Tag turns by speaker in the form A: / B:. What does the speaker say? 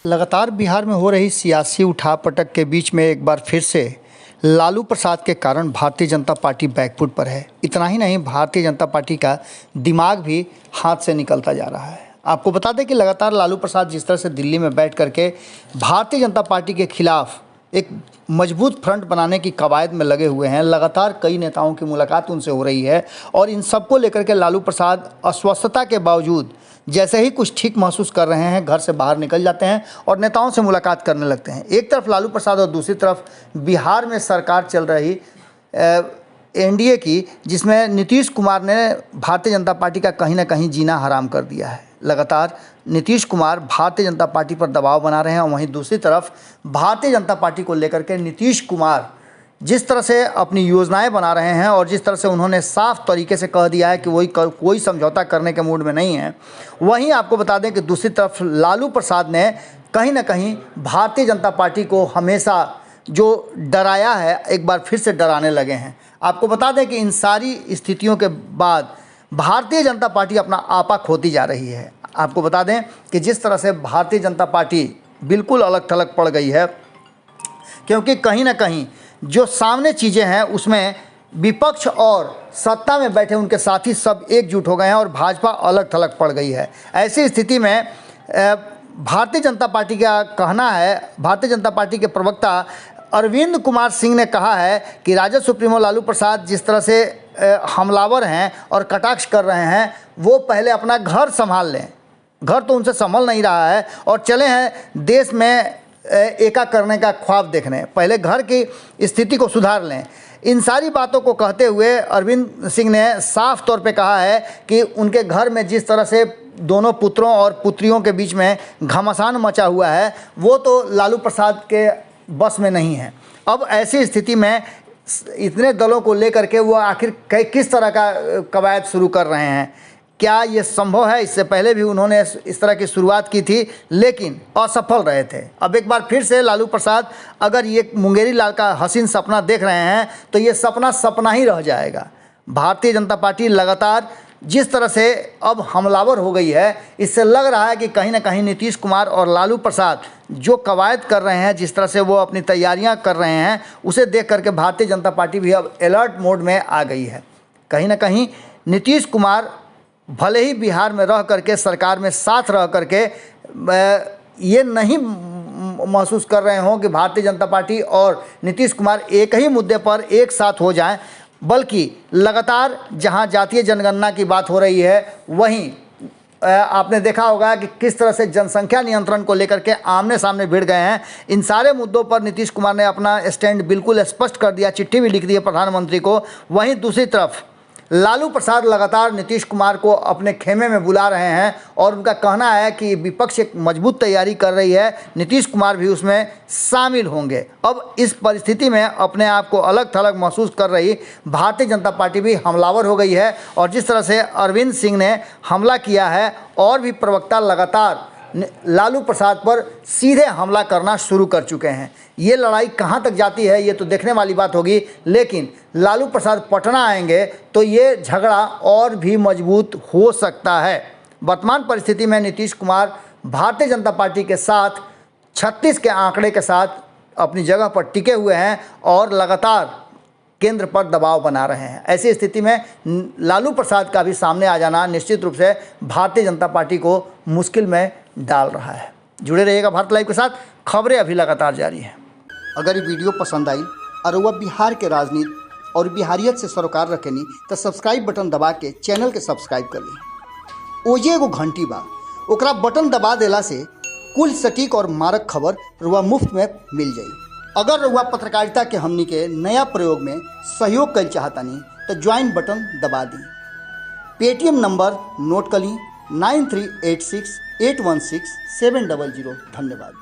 A: लगातार बिहार में हो रही सियासी उठापटक के बीच में एक बार फिर से लालू प्रसाद के कारण भारतीय जनता पार्टी बैकफुट पर है। इतना ही नहीं, भारतीय जनता पार्टी का दिमाग भी हाथ से निकलता जा रहा है। आपको बता दें कि लगातार लालू प्रसाद जिस तरह से दिल्ली में बैठ करके भारतीय जनता पार्टी के खिलाफ एक मजबूत फ्रंट बनाने की कवायद में लगे हुए हैं। लगातार कई नेताओं की मुलाकात उनसे हो रही है और इन सबको लेकर के लालू प्रसाद अस्वस्थता के बावजूद जैसे ही कुछ ठीक महसूस कर रहे हैं, घर से बाहर निकल जाते हैं और नेताओं से मुलाकात करने लगते हैं। एक तरफ लालू प्रसाद और दूसरी तरफ बिहार में सरकार चल रही एनडीए की, जिसमें नीतीश कुमार ने भारतीय जनता पार्टी का कहीं ना कहीं जीना हराम कर दिया है। लगातार नीतीश कुमार भारतीय जनता पार्टी पर दबाव बना रहे हैं और वहीं दूसरी तरफ भारतीय जनता पार्टी को लेकर के नीतीश कुमार जिस तरह से अपनी योजनाएं बना रहे हैं और जिस तरह से उन्होंने साफ तरीके से कह दिया है कि वही कोई समझौता करने के मूड में नहीं है, वहीं आपको बता दें कि दूसरी तरफ लालू प्रसाद ने कहीं ना कहीं भारतीय जनता पार्टी को हमेशा जो डराया है, एक बार फिर से डराने लगे हैं। आपको बता दें कि इन सारी स्थितियों के बाद भारतीय जनता पार्टी अपना आपा खोती जा रही है। आपको बता दें कि जिस तरह से भारतीय जनता पार्टी बिल्कुल अलग थलग पड़ गई है, क्योंकि कहीं ना कहीं जो सामने चीज़ें हैं उसमें विपक्ष और सत्ता में बैठे उनके साथी सब एकजुट हो गए हैं और भाजपा अलग थलग पड़ गई है। ऐसी स्थिति में भारतीय जनता पार्टी का कहना है, भारतीय जनता पार्टी के प्रवक्ता अरविंद कुमार सिंह ने कहा है कि राजद सुप्रीमो लालू प्रसाद जिस तरह से हमलावर हैं और कटाक्ष कर रहे हैं, वो पहले अपना घर संभाल लें। घर तो उनसे संभल नहीं रहा है और चले हैं देश में एका करने का ख्वाब देखने। पहले घर की स्थिति को सुधार लें। इन सारी बातों को कहते हुए अरविंद सिंह ने साफ तौर पे कहा है कि उनके घर में जिस तरह से दोनों पुत्रों और पुत्रियों के बीच में घमासान मचा हुआ है, वो तो लालू प्रसाद के बस में नहीं है। अब ऐसी स्थिति में इतने दलों को लेकर के वो आखिर किस तरह का कवायद शुरू कर रहे हैं? क्या ये संभव है? इससे पहले भी उन्होंने इस तरह की शुरुआत की थी लेकिन असफल रहे थे। अब एक बार फिर से लालू प्रसाद अगर ये मुंगेरी लाल का हसीन सपना देख रहे हैं तो ये सपना सपना ही रह जाएगा। भारतीय जनता पार्टी लगातार जिस तरह से अब हमलावर हो गई है, इससे लग रहा है कि कहीं ना कहीं नीतीश कुमार और लालू प्रसाद जो कवायद कर रहे हैं, जिस तरह से वो अपनी तैयारियां कर रहे हैं, उसे देख करके भारतीय जनता पार्टी भी अब अलर्ट मोड में आ गई है। कहीं ना कहीं नीतीश कुमार भले ही बिहार में रह करके सरकार में साथ रह करके ये नहीं महसूस कर रहे हों कि भारतीय जनता पार्टी और नीतीश कुमार एक ही मुद्दे पर एक साथ हो जाएं, बल्कि लगातार जहां जातीय जनगणना की बात हो रही है, वहीं आपने देखा होगा कि किस तरह से जनसंख्या नियंत्रण को लेकर के आमने सामने भिड़ गए हैं। इन सारे मुद्दों पर नीतीश कुमार ने अपना स्टैंड बिल्कुल स्पष्ट कर दिया, चिट्ठी भी लिख दी है प्रधानमंत्री को। वहीं दूसरी तरफ लालू प्रसाद लगातार नीतीश कुमार को अपने खेमे में बुला रहे हैं और उनका कहना है कि विपक्ष एक मजबूत तैयारी कर रही है, नीतीश कुमार भी उसमें शामिल होंगे। अब इस परिस्थिति में अपने आप को अलग थलग महसूस कर रही भारतीय जनता पार्टी भी हमलावर हो गई है और जिस तरह से अरविंद सिंह ने हमला किया है और भी प्रवक्ता लगातार लालू प्रसाद पर सीधे हमला करना शुरू कर चुके हैं। ये लड़ाई कहां तक जाती है ये तो देखने वाली बात होगी, लेकिन लालू प्रसाद पटना आएंगे तो ये झगड़ा और भी मजबूत हो सकता है। वर्तमान परिस्थिति में नीतीश कुमार भारतीय जनता पार्टी के साथ 36 के आंकड़े के साथ अपनी जगह पर टिके हुए हैं और लगातार केंद्र पर दबाव बना रहे हैं। ऐसी स्थिति में लालू प्रसाद का भी सामने आ जाना निश्चित रूप से भारतीय जनता पार्टी को मुश्किल में डाल रहा है। जुड़े रहिएगा भारत लाइव के साथ, खबरें अभी लगातार जारी हैं। अगर ये वीडियो पसंद आई और वह बिहार के राजनीति और बिहारियत से सरोकार रखेनी तो सब्सक्राइब बटन दबा के चैनल के सब्सक्राइब कर ली। ओजे एगो घंटी बा, ओकरा बटन दबा देला से कुल सटीक और मारक खबर रुआ मुफ्त में मिल जाई। अगर रुआ पत्रकारिता के हमनी के नया प्रयोग में सहयोग कर चाहतानी तो ज्वाइन बटन दबा दी। पेटीएम नंबर नोट कर ली 9386816700। धन्यवाद।